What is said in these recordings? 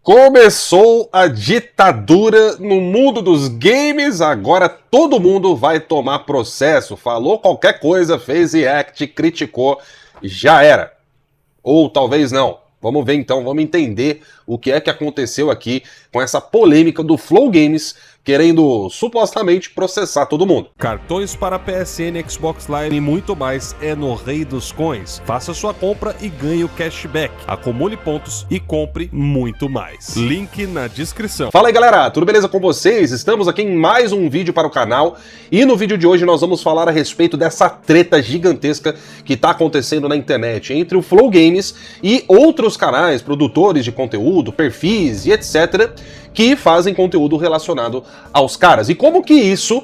Começou a ditadura no mundo dos games, agora todo mundo vai tomar processo. Falou qualquer coisa, fez react, criticou, já era. Ou talvez não. Vamos ver então, vamos entender o que é que aconteceu aqui com essa polêmica do Flow Games querendo supostamente processar todo mundo. Cartões para PSN, Xbox Live e muito mais é no Rei dos Coins. Faça sua compra e ganhe o cashback. Acumule pontos e compre muito mais. Link na descrição. Fala aí galera, tudo beleza com vocês? Estamos aqui em mais um vídeo para o canal e no vídeo de hoje nós vamos falar a respeito dessa treta gigantesca que está acontecendo na internet entre o Flow Games e outros canais, produtores de conteúdo, perfis e etc., que fazem conteúdo relacionado aos caras. E como que isso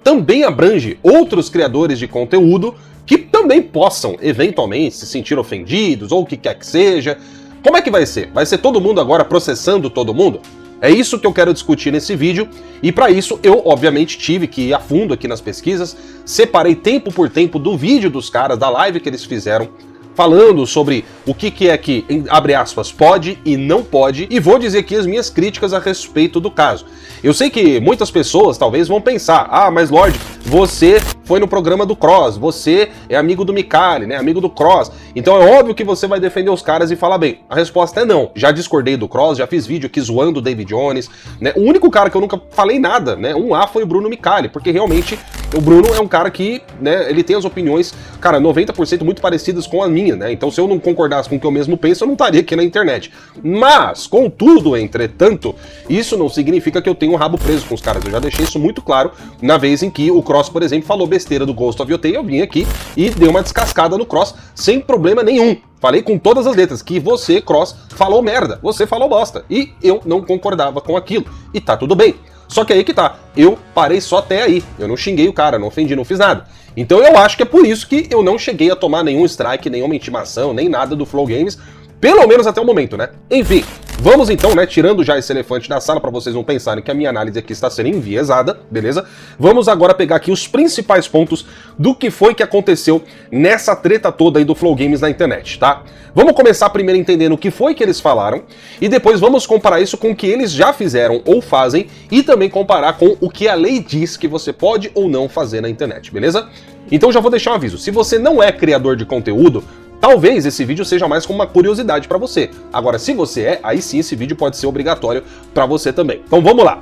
também abrange outros criadores de conteúdo que também possam, eventualmente, se sentir ofendidos ou o que quer que seja. Como é que vai ser? Vai ser todo mundo agora processando todo mundo? É isso que eu quero discutir nesse vídeo, e para isso eu, obviamente, tive que ir a fundo aqui nas pesquisas, separei tempo por tempo do vídeo dos caras, da live que eles fizeram, falando sobre o que é que, abre aspas, pode e não pode, e vou dizer aqui as minhas críticas a respeito do caso. Eu sei que muitas pessoas talvez vão pensar, mas Lorde, você foi no programa do Cross, você é amigo do Micali, né, amigo do Cross, então é óbvio que você vai defender os caras e falar bem. A resposta é não. Já discordei do Cross, já fiz vídeo aqui zoando o David Jones, né, o único cara que eu nunca falei nada, né, foi o Bruno Micali, porque realmente o Bruno é um cara que, né, ele tem as opiniões, cara, 90% muito parecidas com a minha, né, então se eu não concordasse com o que eu mesmo penso, eu não estaria aqui na internet. Mas, contudo, entretanto, isso não significa que eu tenho um rabo preso com os caras. Eu já deixei isso muito claro na vez em que o Cross, por exemplo, falou besteira do Ghost of Yotei, eu vim aqui e dei uma descascada no Cross sem problema nenhum. Falei com todas as letras que você, Cross, falou merda, você falou bosta, e eu não concordava com aquilo, e tá tudo bem. Só que aí que tá, eu parei só até aí, eu não xinguei o cara, não ofendi, não fiz nada. Então eu acho que é por isso que eu não cheguei a tomar nenhum strike, nenhuma intimação, nem nada do Flow Games, pelo menos até o momento, né? Enfim, vamos então, né, tirando já esse elefante da sala para vocês não pensarem que a minha análise aqui está sendo enviesada, beleza? Vamos agora pegar aqui os principais pontos do que foi que aconteceu nessa treta toda aí do Flow Games na internet, tá? Vamos começar primeiro entendendo o que foi que eles falaram e depois vamos comparar isso com o que eles já fizeram ou fazem e também comparar com o que a lei diz que você pode ou não fazer na internet, beleza? Então já vou deixar um aviso, se você não é criador de conteúdo, talvez esse vídeo seja mais como uma curiosidade pra você. Agora, se você é, aí sim esse vídeo pode ser obrigatório pra você também. Então vamos lá.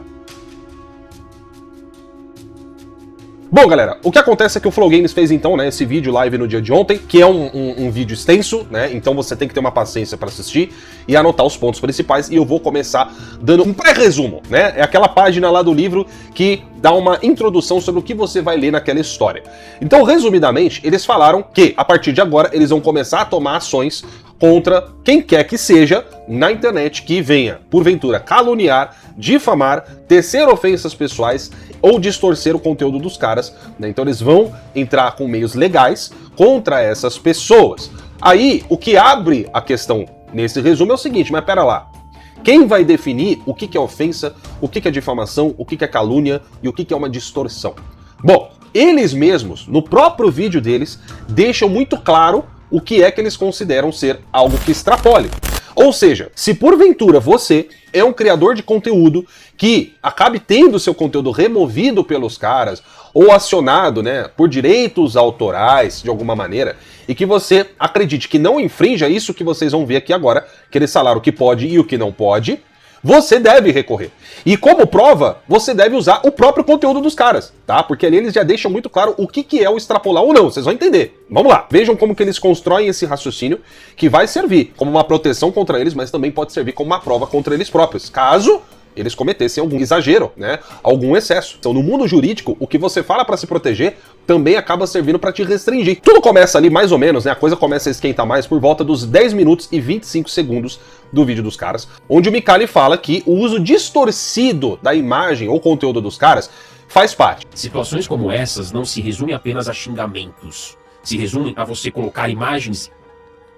Bom, galera, o que acontece é que o Flow Games fez então, né, esse vídeo live no dia de ontem, que é um vídeo extenso, né, então você tem que ter uma paciência para assistir e anotar os pontos principais, e eu vou começar dando um pré-resumo, né, é aquela página lá do livro que dá uma introdução sobre o que você vai ler naquela história. Então, resumidamente, eles falaram que, a partir de agora, eles vão começar a tomar ações contra quem quer que seja na internet que venha, porventura, caluniar, difamar, tecer ofensas pessoais ou distorcer o conteúdo dos caras, né? Então eles vão entrar com meios legais contra essas pessoas. Aí, o que abre a questão nesse resumo é o seguinte, mas pera lá, quem vai definir o que é ofensa, o que é difamação, o que é calúnia e o que é uma distorção? Bom, eles mesmos, no próprio vídeo deles, deixam muito claro o que é que eles consideram ser algo que extrapole. Ou seja, se porventura você é um criador de conteúdo que acabe tendo seu conteúdo removido pelos caras ou acionado, né, por direitos autorais de alguma maneira, e que você acredite que não infrinja isso que vocês vão ver aqui agora, que eles falaram o que pode e o que não pode, você deve recorrer. E como prova, você deve usar o próprio conteúdo dos caras, tá? Porque ali eles já deixam muito claro o que é o extrapolar ou não, vocês vão entender. Vamos lá, vejam como que eles constroem esse raciocínio que vai servir como uma proteção contra eles, mas também pode servir como uma prova contra eles próprios, caso eles cometessem algum exagero, né? Algum excesso. Então, no mundo jurídico, o que você fala para se proteger também acaba servindo para te restringir. Tudo começa ali mais ou menos, né? A coisa começa a esquentar mais por volta dos 10 minutos e 25 segundos do vídeo dos caras, onde o Micali fala que o uso distorcido da imagem ou conteúdo dos caras faz parte. Situações como essas não se resumem apenas a xingamentos. Se resumem a você colocar imagens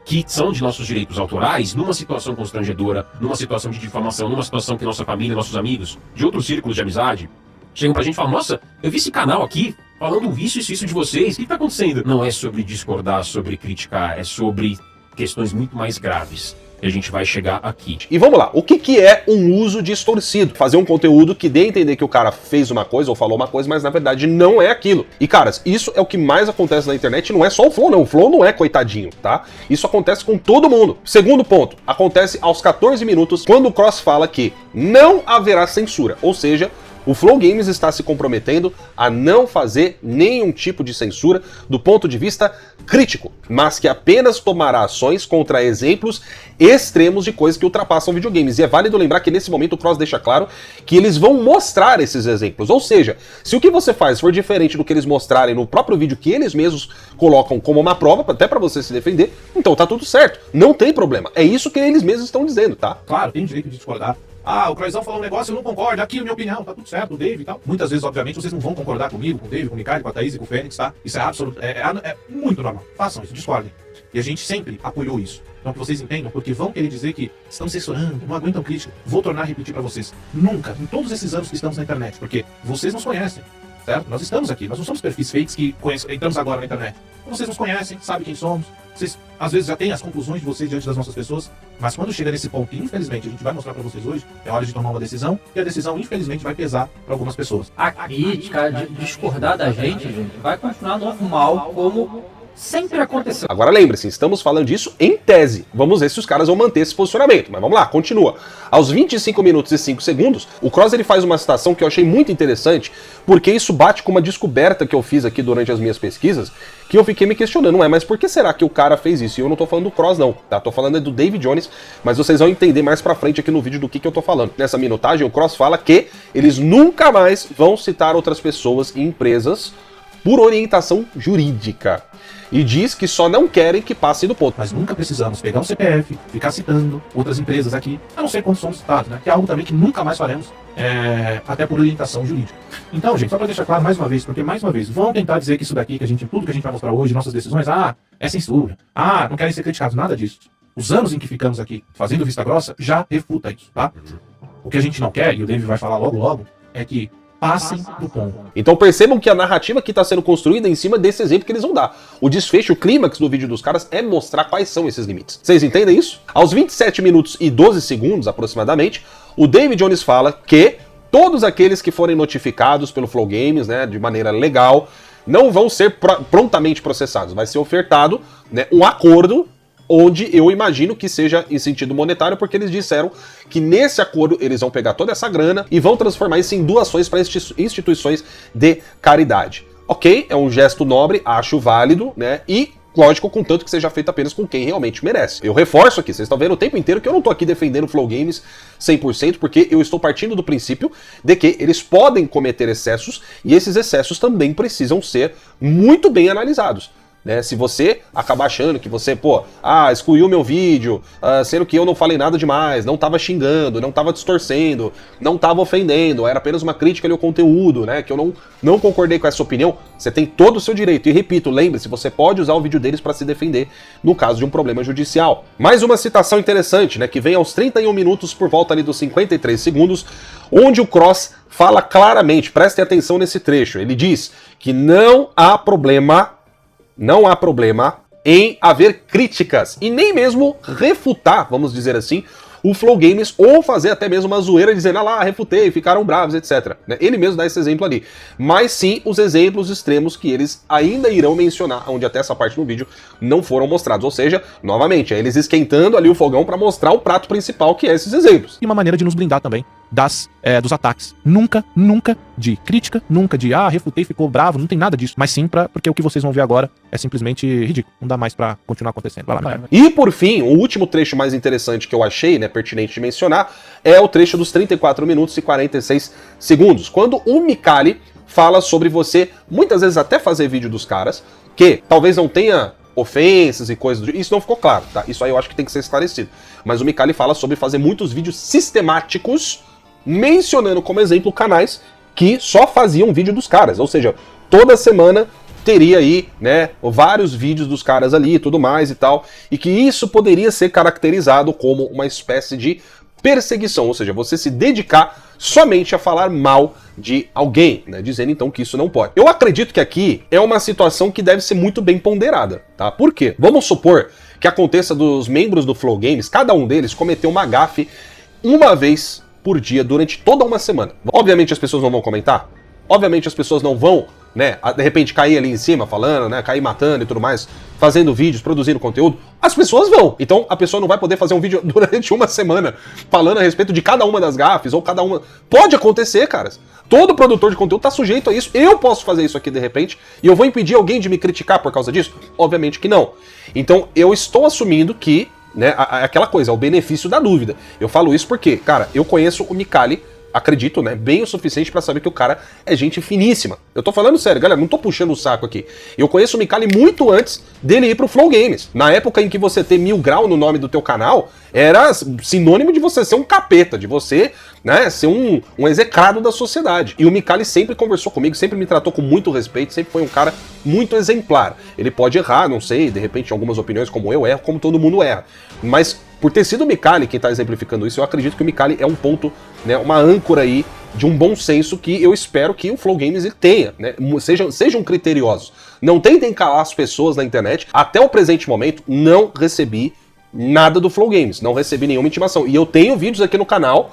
que são de nossos direitos autorais numa situação constrangedora, numa situação de difamação, numa situação que nossa família, nossos amigos, de outros círculos de amizade, chegam pra gente e falam, nossa, eu vi esse canal aqui falando isso de vocês, o que tá acontecendo? Não é sobre discordar, sobre criticar, é sobre questões muito mais graves. E a gente vai chegar aqui. E vamos lá, o que é um uso distorcido? Fazer um conteúdo que dê a entender que o cara fez uma coisa ou falou uma coisa, mas na verdade não é aquilo. E caras, isso é o que mais acontece na internet, não é só o Flow não, o Flow não é coitadinho, tá? Isso acontece com todo mundo. Segundo ponto, acontece aos 14 minutos, quando o Cross fala que não haverá censura, ou seja, o Flow Games está se comprometendo a não fazer nenhum tipo de censura do ponto de vista crítico, mas que apenas tomará ações contra exemplos extremos de coisas que ultrapassam videogames. E é válido lembrar que nesse momento o Cross deixa claro que eles vão mostrar esses exemplos. Ou seja, se o que você faz for diferente do que eles mostrarem no próprio vídeo que eles mesmos colocam como uma prova, até para você se defender, então tá tudo certo. Não tem problema. É isso que eles mesmos estão dizendo, tá? Claro, tem direito de discordar. Ah, o Croizão falou um negócio, eu não concordo, aqui é a minha opinião, tá tudo certo, o Dave e tal. Muitas vezes, obviamente, vocês não vão concordar comigo, com o Dave, com o Mikali, com a Thaís e com o Fênix, tá? Isso é absoluto, é muito normal. Façam isso, discordem. E a gente sempre apoiou isso. Então que vocês entendam, porque vão querer dizer que estão censurando, não aguentam crítica. Vou tornar a repetir pra vocês. Nunca, em todos esses anos que estamos na internet, porque vocês nos conhecem, certo? Nós estamos aqui, nós não somos perfis fakes que entramos agora na internet. Vocês nos conhecem, sabem quem somos. Vocês, às vezes, já têm as conclusões de vocês diante das nossas pessoas, mas quando chega nesse ponto, e infelizmente a gente vai mostrar pra vocês hoje, é hora de tomar uma decisão, e a decisão, infelizmente, vai pesar pra algumas pessoas. A crítica, de discordar da gente, vai continuar normal, como sempre aconteceu. Agora lembre-se, estamos falando disso em tese. Vamos ver se os caras vão manter esse posicionamento. Mas vamos lá, continua. Aos 25 minutos e 5 segundos, o Cross ele faz uma citação que eu achei muito interessante, porque isso bate com uma descoberta que eu fiz aqui durante as minhas pesquisas, que eu fiquei me questionando, mas por que será que o cara fez isso? E eu não tô falando do Cross não, tá? Tô falando do David Jones, mas vocês vão entender mais pra frente aqui no vídeo do que eu tô falando. Nessa minutagem, o Cross fala que eles nunca mais vão citar outras pessoas e empresas por orientação jurídica. E diz que só não querem que passem do ponto. Mas nunca precisamos pegar um CPF, ficar citando outras empresas aqui, a não ser quando somos citados, né? Que é algo também que nunca mais faremos, até por orientação jurídica. Então, gente, só para deixar claro mais uma vez, porque mais uma vez, vão tentar dizer que isso daqui, tudo que a gente vai mostrar hoje, nossas decisões, é censura, não querem ser criticados, nada disso. Os anos em que ficamos aqui fazendo vista grossa já refuta isso, tá? O que a gente não quer, e o David vai falar logo, é que passem do ponto. Então percebam que a narrativa que está sendo construída é em cima desse exemplo que eles vão dar. O desfecho, o clímax do vídeo dos caras é mostrar quais são esses limites. Vocês entendem isso? Aos 27 minutos e 12 segundos, aproximadamente, o David Jones fala que todos aqueles que forem notificados pelo Flow Games, né, de maneira legal, não vão ser prontamente processados. Vai ser ofertado, né, um acordo onde eu imagino que seja em sentido monetário, porque eles disseram que nesse acordo eles vão pegar toda essa grana e vão transformar isso em doações para instituições de caridade. Ok, é um gesto nobre, acho válido, né, e lógico, contanto que seja feito apenas com quem realmente merece. Eu reforço aqui, vocês estão vendo o tempo inteiro que eu não tô aqui defendendo o Flow Games 100%, porque eu estou partindo do princípio de que eles podem cometer excessos, e esses excessos também precisam ser muito bem analisados. Né, se você acabar achando que você, excluiu meu vídeo, sendo que eu não falei nada demais, não tava xingando, não tava distorcendo, não tava ofendendo, era apenas uma crítica ali ao conteúdo, né, que eu não concordei com essa opinião, você tem todo o seu direito. E repito, lembre-se, você pode usar o vídeo deles para se defender no caso de um problema judicial. Mais uma citação interessante, né, que vem aos 31 minutos por volta ali dos 53 segundos, onde o Cross fala claramente, prestem atenção nesse trecho, ele diz que não há problema em haver críticas e nem mesmo refutar, vamos dizer assim, o Flow Games ou fazer até mesmo uma zoeira dizendo, refutei, ficaram bravos, etc. Ele mesmo dá esse exemplo ali. Mas sim os exemplos extremos que eles ainda irão mencionar, onde até essa parte no vídeo não foram mostrados. Ou seja, novamente, é eles esquentando ali o fogão para mostrar o prato principal, que é esses exemplos. E uma maneira de nos blindar também dos ataques. Nunca de crítica, nunca de refutei, ficou bravo, não tem nada disso. Mas sim porque o que vocês vão ver agora é simplesmente ridículo. Não dá mais pra continuar acontecendo. Vai lá, E por fim, o último trecho mais interessante que eu achei, né, pertinente de mencionar, é o trecho dos 34 minutos e 46 segundos. Quando o Mikali fala sobre você, muitas vezes até fazer vídeo dos caras, que talvez não tenha ofensas e coisas do... Isso não ficou claro, tá? Isso aí eu acho que tem que ser esclarecido. Mas o Mikali fala sobre fazer muitos vídeos sistemáticos, mencionando como exemplo canais que só faziam vídeo dos caras, ou seja, toda semana teria aí, né, vários vídeos dos caras ali e tudo mais e tal, e que isso poderia ser caracterizado como uma espécie de perseguição, ou seja, você se dedicar somente a falar mal de alguém, né, dizendo então que isso não pode. Eu acredito que aqui é uma situação que deve ser muito bem ponderada, tá? Por quê? Vamos supor que aconteça dos membros do Flow Games, cada um deles cometeu uma gafe uma vez por dia durante toda uma semana. Obviamente as pessoas não vão comentar, obviamente as pessoas não vão, né, de repente cair ali em cima falando, né, cair matando e tudo mais, fazendo vídeos, produzindo conteúdo, as pessoas vão. Então a pessoa não vai poder fazer um vídeo durante uma semana falando a respeito de cada uma das gafes ou cada uma... Pode acontecer, caras. Todo produtor de conteúdo tá sujeito a isso. Eu posso fazer isso aqui de repente e eu vou impedir alguém de me criticar por causa disso? Obviamente que não. Então eu estou assumindo que, né, aquela coisa, o benefício da dúvida. Eu falo isso porque, cara, eu conheço o Micali, acredito, né, bem o suficiente pra saber que o cara é gente finíssima. Eu tô falando sério, galera, não tô puxando o saco aqui. Eu conheço o Micali muito antes dele ir pro Flow Games. Na época em que você ter 1000 grau no nome do teu canal, era sinônimo de você ser um capeta, de você, né, ser um execrado da sociedade. E o Micali sempre conversou comigo, sempre me tratou com muito respeito, sempre foi um cara muito exemplar. Ele pode errar, não sei, de repente em algumas opiniões como eu erro, como todo mundo erra. Mas por ter sido o Micali quem tá exemplificando isso, eu acredito que o Micali é um ponto, né, uma âncora aí de um bom senso que eu espero que o Flow Games ele tenha, né? Sejam criteriosos. Não tentem calar as pessoas na internet. Até o presente momento, não recebi nada do Flow Games, não recebi nenhuma intimação. E eu tenho vídeos aqui no canal,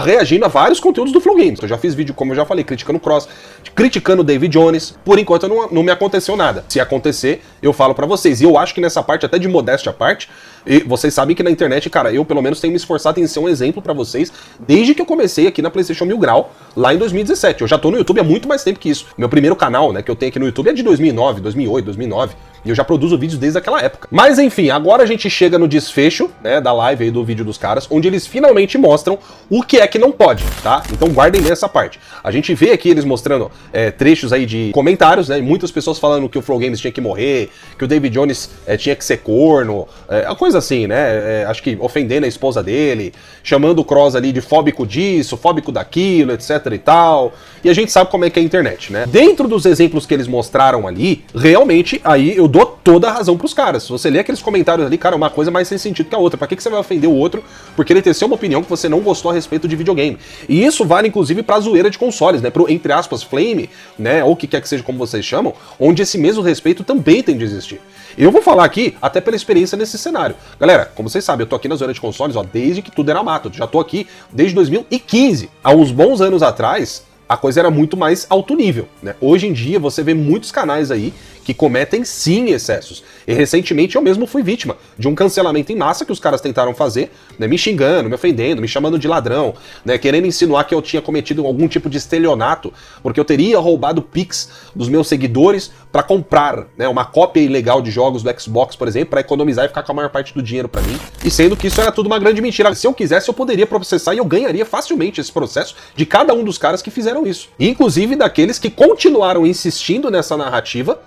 reagindo a vários conteúdos do Flow Games. Eu já fiz vídeo, como eu já falei, criticando o Cross, criticando o David Jones. Por enquanto não me aconteceu nada. Se acontecer, eu falo pra vocês. E eu acho que nessa parte, até de modéstia à parte, e vocês sabem que na internet, cara, eu pelo menos tenho me esforçado em ser um exemplo pra vocês desde que eu comecei aqui na PlayStation 1000 grau, lá em 2017. Eu já tô no YouTube há muito mais tempo que isso. Meu primeiro canal, né, que eu tenho aqui no YouTube é de 2009, 2008, 2009. E eu já produzo vídeos desde aquela época. Mas enfim, agora a gente chega no desfecho, né, da live aí do vídeo dos caras, onde eles finalmente mostram o que é que não pode, tá? Então guardem bem essa parte. A gente vê aqui eles mostrando trechos aí de comentários, né, muitas pessoas falando que o Flow Games tinha que morrer, que o David Jones tinha que ser corno, a coisa assim, né, acho que ofendendo a esposa dele, chamando o Cross ali de fóbico disso, fóbico daquilo, etc e tal. E a gente sabe como é que é a internet, né? Dentro dos exemplos que eles mostraram ali, realmente, aí eu dou toda a razão pros caras. Se você ler aqueles comentários ali, cara, uma coisa mais sem sentido que a outra. Pra que você vai ofender o outro porque ele teceu uma opinião que você não gostou a respeito de videogame? E isso vale, inclusive, pra zoeira de consoles, né? Pro, entre aspas, flame, né? Ou o que quer que seja como vocês chamam, onde esse mesmo respeito também tem de existir. Eu vou falar aqui, até pela experiência nesse cenário. Galera, como vocês sabem, eu tô aqui na zoeira de consoles, ó, desde que tudo era mato. Eu já tô aqui desde 2015. Há uns bons anos atrás, a coisa era muito mais alto nível, né? Hoje em dia você vê muitos canais aí que cometem sim excessos. E recentemente eu mesmo fui vítima de um cancelamento em massa que os caras tentaram fazer, né, me xingando, me ofendendo, me chamando de ladrão, né, querendo insinuar que eu tinha cometido algum tipo de estelionato, porque eu teria roubado Pix dos meus seguidores para comprar, né, uma cópia ilegal de jogos do Xbox, por exemplo, para economizar e ficar com a maior parte do dinheiro para mim. E sendo que isso era tudo uma grande mentira. Se eu quisesse, eu poderia processar e eu ganharia facilmente esse processo de cada um dos caras que fizeram isso. Inclusive daqueles que continuaram insistindo nessa narrativa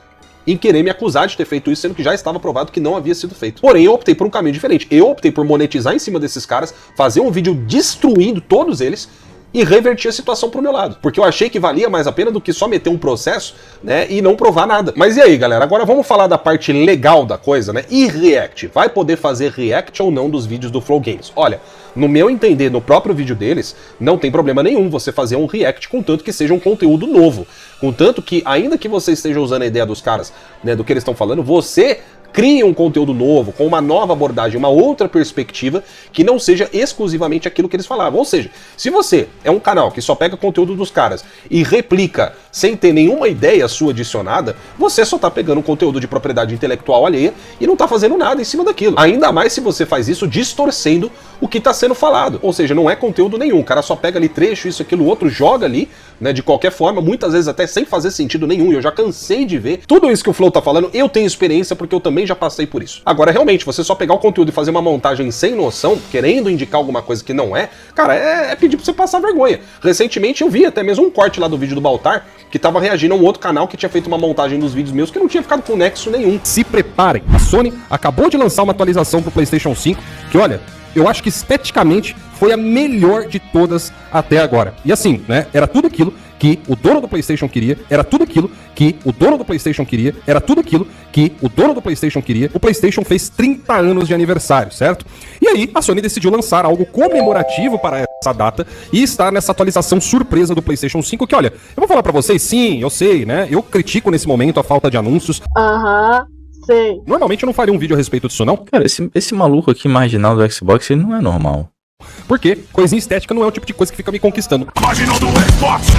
em querer me acusar de ter feito isso, sendo que já estava provado que não havia sido feito. Porém, eu optei por um caminho diferente. Eu optei por monetizar em cima desses caras, fazer um vídeo destruindo todos eles e revertir a situação pro meu lado. Porque eu achei que valia mais a pena do que só meter um processo, né, e não provar nada. Mas e aí, galera? Agora vamos falar da parte legal da coisa, né? E react. Vai poder fazer react ou não dos vídeos do Flow Games? Olha, no meu entender, no próprio vídeo deles, não tem problema nenhum você fazer um react, contanto que seja um conteúdo novo. Contanto que, ainda que você esteja usando a ideia dos caras, né, do que eles estão falando, você crie um conteúdo novo, com uma nova abordagem, uma outra perspectiva, que não seja exclusivamente aquilo que eles falavam. Ou seja, se você é um canal que só pega conteúdo dos caras e replica sem ter nenhuma ideia sua adicionada, você só tá pegando um conteúdo de propriedade intelectual alheia e não tá fazendo nada em cima daquilo. Ainda mais se você faz isso distorcendo o que tá sendo falado. Ou seja, não é conteúdo nenhum, o cara só pega ali trecho, isso, aquilo, outro, joga ali, né, de qualquer forma, muitas vezes até sem fazer sentido nenhum, e eu já cansei de ver. Tudo isso que o Flow tá falando, eu tenho experiência porque eu também já passei por isso. Agora, realmente, você só pegar o conteúdo e fazer uma montagem sem noção, querendo indicar alguma coisa que não é, cara, é pedir pra você passar vergonha. Recentemente eu vi até mesmo um corte lá do vídeo do Baltar, que tava reagindo a um outro canal que tinha feito uma montagem dos vídeos meus que não tinha ficado com nexo nenhum. Se preparem, a Sony acabou de lançar uma atualização pro PlayStation 5, que olha, eu acho que esteticamente foi a melhor de todas até agora. E assim, né, era tudo aquilo que o dono do PlayStation queria, era tudo aquilo que o dono do PlayStation queria, era tudo aquilo que o dono do PlayStation queria. O PlayStation fez 30 anos de aniversário, certo? E aí a Sony decidiu lançar algo comemorativo para essa data e está nessa atualização surpresa do PlayStation 5 que, olha, eu vou falar pra vocês, sim, eu sei, né? Eu critico nesse momento a falta de anúncios. Sei. Normalmente eu não faria um vídeo a respeito disso, não. Cara, esse maluco aqui marginal do Xbox, ele não é normal. Porque coisinha estética não é o tipo de coisa que fica me conquistando.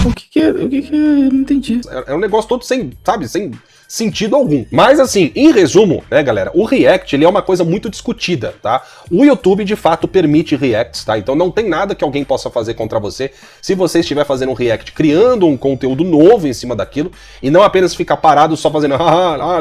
O que é? Eu não entendi. É um negócio todo sem, sabe, sem sentido algum. Mas assim, em resumo, né, galera, o React, ele é uma coisa muito discutida, tá? O YouTube, de fato, permite Reacts, tá? Então não tem nada que alguém possa fazer contra você se você estiver fazendo um React, criando um conteúdo novo em cima daquilo, e não apenas ficar parado só fazendo,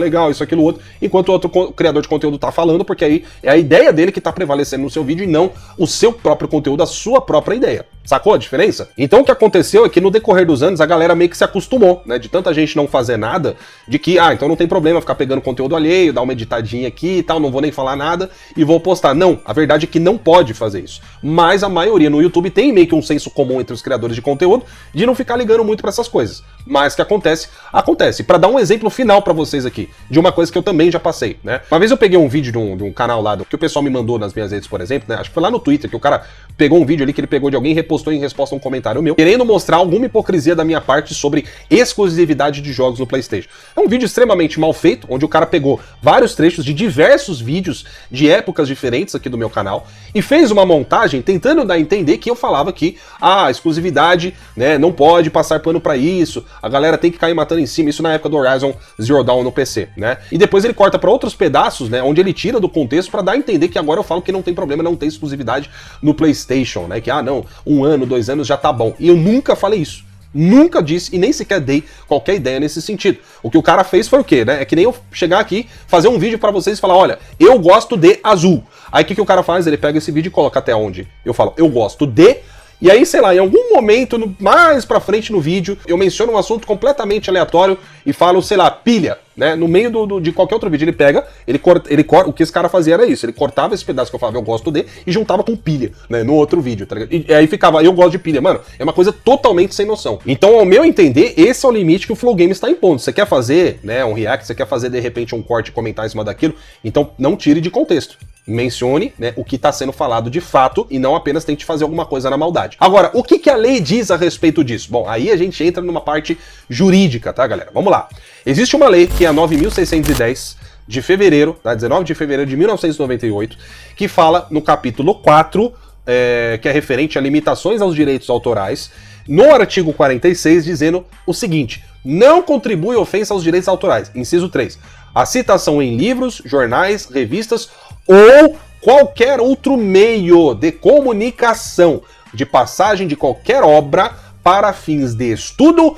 legal, isso, aquilo, outro, enquanto o outro criador de conteúdo tá falando, porque aí é a ideia dele que tá prevalecendo no seu vídeo e não o seu próprio conteúdo, a sua própria ideia. Sacou a diferença? Então o que aconteceu é que no decorrer dos anos a galera meio que se acostumou, né? De tanta gente não fazer nada, de que, então não tem problema ficar pegando conteúdo alheio, dar uma editadinha aqui e tal, não vou nem falar nada e vou postar. Não, a verdade é que não pode fazer isso. Mas a maioria no YouTube tem meio que um senso comum entre os criadores de conteúdo de não ficar ligando muito pra essas coisas. Mas que acontece, acontece. Pra dar um exemplo final pra vocês aqui, de uma coisa que eu também já passei, né? Uma vez eu peguei um vídeo de um canal lá, que o pessoal me mandou nas minhas redes, por exemplo, né? Acho que foi lá no Twitter, que o cara pegou um vídeo ali que ele pegou de alguém e repostou em resposta a um comentário meu, querendo mostrar alguma hipocrisia da minha parte sobre exclusividade de jogos no PlayStation. É um vídeo extremamente mal feito, onde o cara pegou vários trechos de diversos vídeos de épocas diferentes aqui do meu canal e fez uma montagem tentando dar a entender que eu falava que a exclusividade, né, não pode passar pano pra isso, a galera tem que cair matando em cima, isso na época do Horizon Zero Dawn no PC, né? E depois ele corta pra outros pedaços, né, onde ele tira do contexto pra dar a entender que agora eu falo que não tem problema, não tem exclusividade no PlayStation, né? Que, não, 1 ano, 2 anos já tá bom. E eu nunca falei isso. Nunca disse e nem sequer dei qualquer ideia nesse sentido. O que o cara fez foi o quê, né? É que nem eu chegar aqui, fazer um vídeo pra vocês e falar, olha, eu gosto de azul. Aí o que o cara faz? Ele pega esse vídeo e coloca até onde? Eu falo, eu gosto de... E aí, sei lá, em algum momento, mais pra frente no vídeo, eu menciono um assunto completamente aleatório e falo, sei lá, pilha, né? No meio de qualquer outro vídeo, ele pega, ele corta, o que esse cara fazia era isso, ele cortava esse pedaço que eu falava, eu gosto de, e juntava com pilha, né? No outro vídeo, tá ligado? E aí ficava, eu gosto de pilha. Mano, é uma coisa totalmente sem noção. Então, ao meu entender, esse é o limite que o Flow Games está impondo. Você quer fazer, né, um react, você quer fazer, de repente, um corte e comentar em cima daquilo, então não tire de contexto. Mencione, né, o que está sendo falado de fato e não apenas tente fazer alguma coisa na maldade. Agora, o que a lei diz a respeito disso? Bom, aí a gente entra numa parte jurídica, tá, galera? Vamos lá. Existe uma lei, que é a 9.610, de fevereiro, tá? 19 de fevereiro de 1998, que fala no capítulo 4, que é referente a limitações aos direitos autorais, no artigo 46, dizendo o seguinte: não contribui ofensa aos direitos autorais. Inciso 3. A citação em livros, jornais, revistas ou qualquer outro meio de comunicação de passagem de qualquer obra para fins de estudo,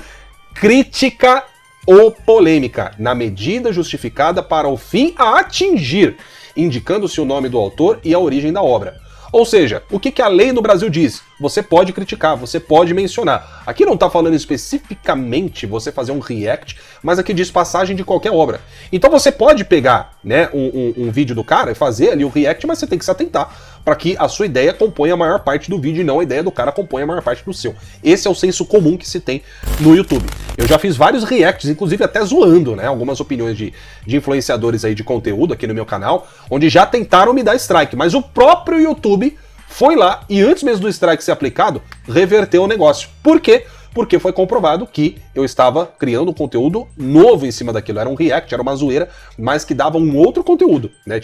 crítica ou polêmica, na medida justificada para o fim a atingir, indicando-se o nome do autor e a origem da obra. Ou seja, o que a lei no Brasil diz? Você pode criticar, você pode mencionar. Aqui não está falando especificamente você fazer um react, mas aqui diz passagem de qualquer obra. Então você pode pegar, né, um vídeo do cara e fazer ali o react, mas você tem que se atentar para que a sua ideia componha a maior parte do vídeo e não a ideia do cara componha a maior parte do seu. Esse é o senso comum que se tem no YouTube. Eu já fiz vários reacts, inclusive até zoando, né, algumas opiniões de influenciadores aí de conteúdo aqui no meu canal, onde já tentaram me dar strike, mas o próprio YouTube foi lá e antes mesmo do strike ser aplicado, reverteu o negócio. Por quê? Porque foi comprovado que eu estava criando um conteúdo novo em cima daquilo. Era um react, era uma zoeira, mas que dava um outro conteúdo, né?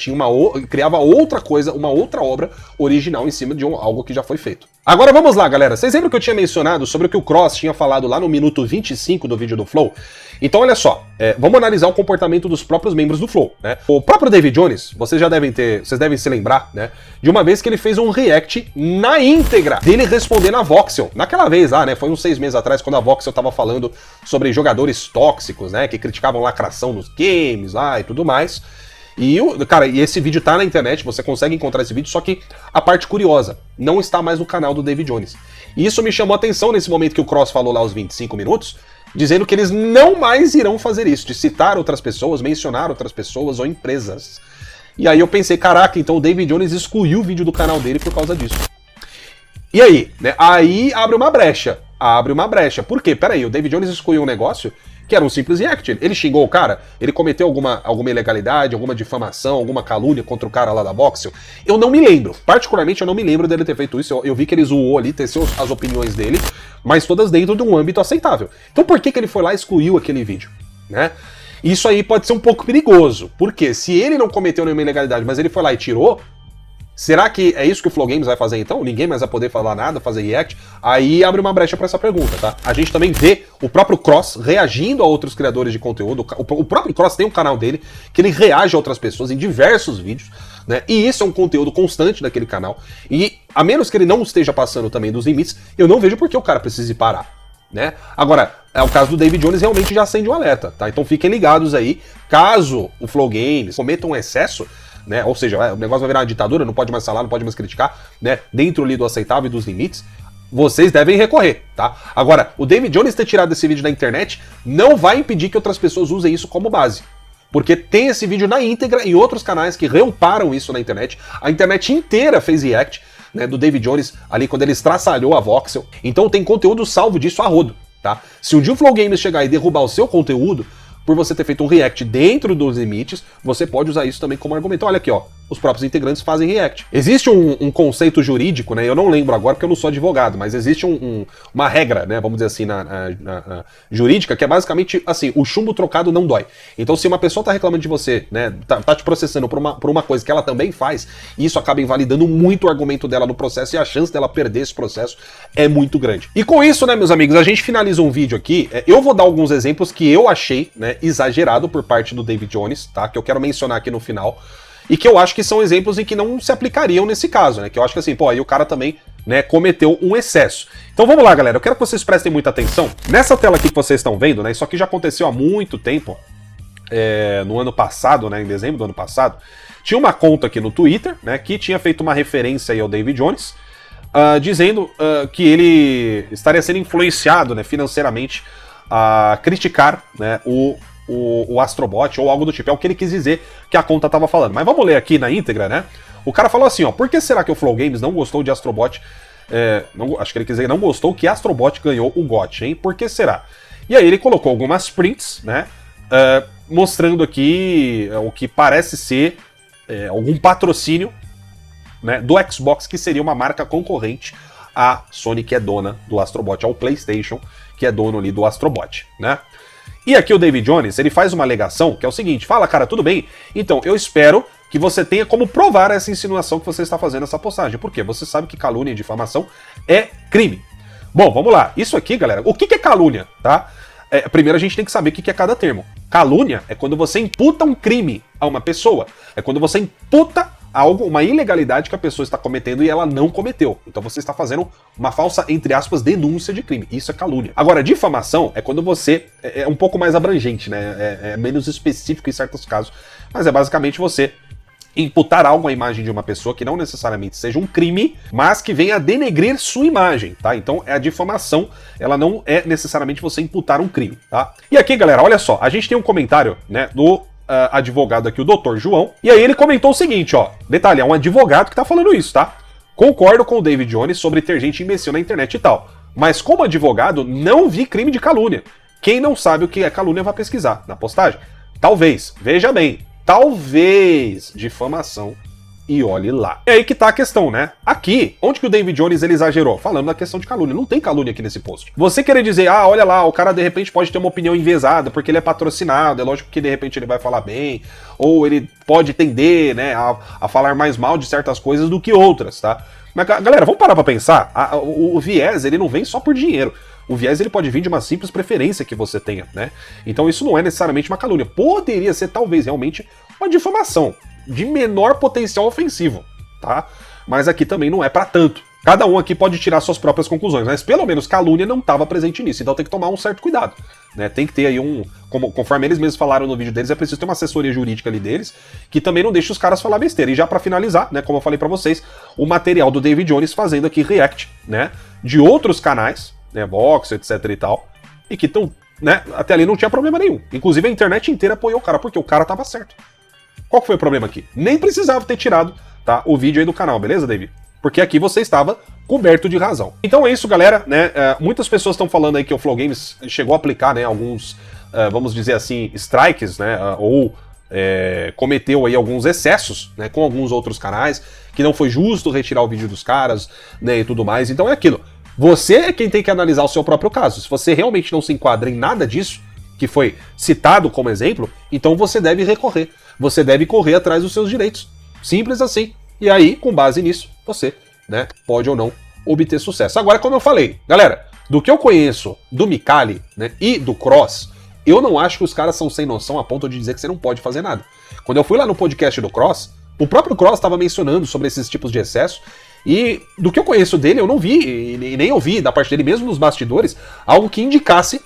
Criava outra coisa, uma outra obra original em cima de algo que já foi feito. Agora vamos lá, galera. Vocês lembram que eu tinha mencionado sobre o que o Cross tinha falado lá no minuto 25 do vídeo do Flow? Então olha só, vamos analisar o comportamento dos próprios membros do Flow, né? O próprio David Jones, vocês devem se lembrar, né? De uma vez que ele fez um react na íntegra dele respondendo a Voxel. Naquela vez lá, né? Foi uns 6 meses atrás, quando a Voxel tava falando sobre jogadores tóxicos, né? Que criticavam lacração nos games lá e tudo mais. E esse vídeo tá na internet, você consegue encontrar esse vídeo, só que a parte curiosa, não está mais no canal do David Jones. E isso me chamou a atenção nesse momento que o Cross falou lá aos 25 minutos, dizendo que eles não mais irão fazer isso, de citar outras pessoas, mencionar outras pessoas ou empresas. E aí eu pensei, caraca, então o David Jones excluiu o vídeo do canal dele por causa disso. E aí, né? Aí abre uma brecha. abre uma brecha. Por quê? Pera aí, o David Jones excluiu um negócio que era um simples react. Ele xingou o cara? Ele cometeu alguma ilegalidade, alguma difamação, alguma calúnia contra o cara lá da Voxel? Eu não me lembro. Particularmente, eu não me lembro dele ter feito isso. Eu vi que ele zoou ali, teceu as opiniões dele, mas todas dentro de um âmbito aceitável. Então por que ele foi lá e excluiu aquele vídeo? Né? Isso aí pode ser um pouco perigoso. Porque se ele não cometeu nenhuma ilegalidade, mas ele foi lá e tirou, será que é isso que o Flow Games vai fazer então? Ninguém mais vai poder falar nada, fazer react? Aí abre uma brecha pra essa pergunta, tá? A gente também vê o próprio Cross reagindo a outros criadores de conteúdo. O próprio Cross tem um canal dele que ele reage a outras pessoas em diversos vídeos, né? E isso é um conteúdo constante daquele canal. E a menos que ele não esteja passando também dos limites, eu não vejo por que o cara precise parar, né? Agora, é o caso do David Jones, realmente já acende um alerta, tá? Então fiquem ligados aí, caso o Flow Games cometa um excesso, né? Ou seja, o negócio vai virar uma ditadura, não pode mais falar, não pode mais criticar, né? Dentro ali do aceitável e dos limites, vocês devem recorrer, tá? Agora, o David Jones ter tirado esse vídeo da internet não vai impedir que outras pessoas usem isso como base. Porque tem esse vídeo na íntegra e outros canais que reamparam isso na internet. A internet inteira fez react, né, do David Jones ali quando ele estraçalhou a Voxel. Então tem conteúdo salvo disso a rodo, tá? Se um dia o Flow Games chegar e derrubar o seu conteúdo, por você ter feito um react dentro dos limites, você pode usar isso também como argumento. Olha aqui, ó, os próprios integrantes fazem react. Existe um conceito jurídico, né, eu não lembro agora porque eu não sou advogado, mas existe uma regra, né, vamos dizer assim, na jurídica, que é basicamente assim, o chumbo trocado não dói. Então se uma pessoa tá reclamando de você, né, tá te processando por uma coisa que ela também faz, isso acaba invalidando muito o argumento dela no processo e a chance dela perder esse processo é muito grande. E com isso, né, meus amigos, a gente finaliza um vídeo aqui. Eu vou dar alguns exemplos que eu achei, né, exagerado por parte do David Jones, tá, que eu quero mencionar aqui no final, e que eu acho que são exemplos em que não se aplicariam nesse caso, né? Que eu acho que assim, pô, aí o cara também, né, cometeu um excesso. Então vamos lá, galera, eu quero que vocês prestem muita atenção. Nessa tela aqui que vocês estão vendo, né, isso aqui já aconteceu há muito tempo, no ano passado, né, em dezembro do ano passado, tinha uma conta aqui no Twitter, né, que tinha feito uma referência aí ao David Jones, dizendo que ele estaria sendo influenciado, né, financeiramente a criticar, né, o Astrobot ou algo do tipo. É o que ele quis dizer que a conta tava falando. Mas vamos ler aqui na íntegra, né? O cara falou assim, ó, por que será que o Flow Games não gostou de Astrobot? Acho que ele quis dizer que não gostou que Astrobot ganhou o GOT, hein? Por que será? E aí ele colocou algumas prints, né? Mostrando aqui o que parece ser algum patrocínio, né, do Xbox, que seria uma marca concorrente à Sony, que é dona do Astrobot, ao PlayStation, que é dono ali do Astrobot, né? E aqui o David Jones, ele faz uma alegação que é o seguinte: fala, cara, tudo bem? Então, eu espero que você tenha como provar essa insinuação que você está fazendo essa postagem. Por quê? Você sabe que calúnia e difamação é crime. Bom, vamos lá. Isso aqui, galera, o que é calúnia, tá? Primeiro a gente tem que saber o que é cada termo. Calúnia é quando você imputa um crime a uma pessoa. É quando você imputa algo, uma ilegalidade que a pessoa está cometendo e ela não cometeu. Então você está fazendo uma falsa, entre aspas, denúncia de crime. Isso é calúnia. Agora, difamação é quando você é um pouco mais abrangente, né? É menos específico em certos casos. Mas é basicamente você imputar algo à imagem de uma pessoa que não necessariamente seja um crime, mas que venha a denegrir sua imagem, tá? Então a difamação, ela não é necessariamente você imputar um crime, tá? E aqui, galera, olha só, a gente tem um comentário, né, do advogado aqui, o Dr. João, e aí ele comentou o seguinte, ó, detalhe, é um advogado que tá falando isso, tá? Concordo com o David Jones sobre ter gente imbecil na internet e tal, mas como advogado, não vi crime de calúnia. Quem não sabe o que é calúnia vai pesquisar na postagem. Talvez, veja bem, talvez difamação e olhe lá. É aí que tá a questão, né? Aqui, onde que o David Jones ele exagerou? Falando da questão de calúnia. Não tem calúnia aqui nesse post. Você querer dizer, olha lá, o cara de repente pode ter uma opinião enviesada porque ele é patrocinado, é lógico que de repente ele vai falar bem, ou ele pode tender, né, a falar mais mal de certas coisas do que outras, tá? Mas, galera, vamos parar pra pensar. O viés, ele não vem só por dinheiro. O viés ele pode vir de uma simples preferência que você tenha, né? Então isso não é necessariamente uma calúnia. Poderia ser, talvez, realmente uma difamação de menor potencial ofensivo, tá? Mas aqui também não é pra tanto. Cada um aqui pode tirar suas próprias conclusões, mas pelo menos calúnia não estava presente nisso, então tem que tomar um certo cuidado, né? Tem que ter aí conforme eles mesmos falaram no vídeo deles, é preciso ter uma assessoria jurídica ali deles, que também não deixa os caras falar besteira. E já pra finalizar, né, como eu falei pra vocês, o material do David Jones fazendo aqui react, né, de outros canais, né, Vox, etc e tal, e que estão, né, até ali não tinha problema nenhum. Inclusive a internet inteira apoiou o cara, porque o cara tava certo. Qual que foi o problema aqui? Nem precisava ter tirado, tá, o vídeo aí do canal, beleza, David? porque aqui você estava coberto de razão. Então é isso, galera, né? Muitas pessoas estão falando aí que o Flow Games chegou a aplicar, né, alguns, vamos dizer assim, strikes, né, ou cometeu aí alguns excessos, né, com alguns outros canais, que não foi justo retirar o vídeo dos caras, né, e tudo mais. Então é aquilo. Você é quem tem que analisar o seu próprio caso. Se você realmente não se enquadra em nada disso, que foi citado como exemplo, então você deve recorrer. Você deve correr atrás dos seus direitos. Simples assim. E aí, com base nisso, você, né, pode ou não obter sucesso. Agora, como eu falei, galera, do que eu conheço do Micali, né, e do Cross, eu não acho que os caras são sem noção a ponto de dizer que você não pode fazer nada. Quando eu fui lá no podcast do Cross, o próprio Cross estava mencionando sobre esses tipos de excesso, e do que eu conheço dele, eu não vi, e nem ouvi da parte dele mesmo nos bastidores, algo que indicasse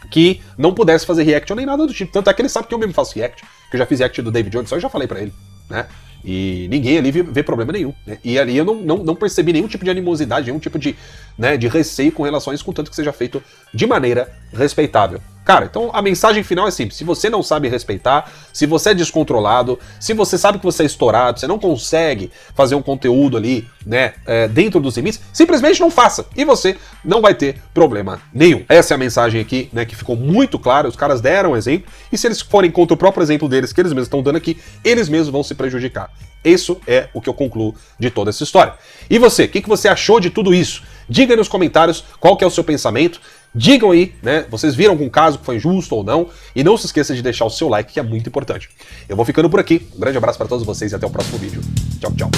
que não pudesse fazer react ou nem nada do tipo. Tanto é que ele sabe que eu mesmo faço react, que eu já fiz react do David Jones, só eu já falei pra ele, né? E ninguém ali vê problema nenhum, né? E ali eu não percebi nenhum tipo de animosidade, nenhum tipo de, né, de receio com relação a isso, contanto que seja feito de maneira respeitável. Cara, então a mensagem final é simples. Se você não sabe respeitar, se você é descontrolado, se você sabe que você é estourado, você não consegue fazer um conteúdo ali, né, dentro dos limites, simplesmente não faça. E você não vai ter problema nenhum. Essa é a mensagem aqui, né, que ficou muito clara. Os caras deram exemplo. E se eles forem contra o próprio exemplo deles, que eles mesmos estão dando aqui, eles mesmos vão se prejudicar. Isso é o que eu concluo de toda essa história. E você, o que você achou de tudo isso? Diga aí nos comentários qual que é o seu pensamento. Digam aí, né, vocês viram algum caso que foi injusto ou não, e não se esqueça de deixar o seu like, que é muito importante. Eu vou ficando por aqui, um grande abraço para todos vocês e até o próximo vídeo. Tchau, tchau.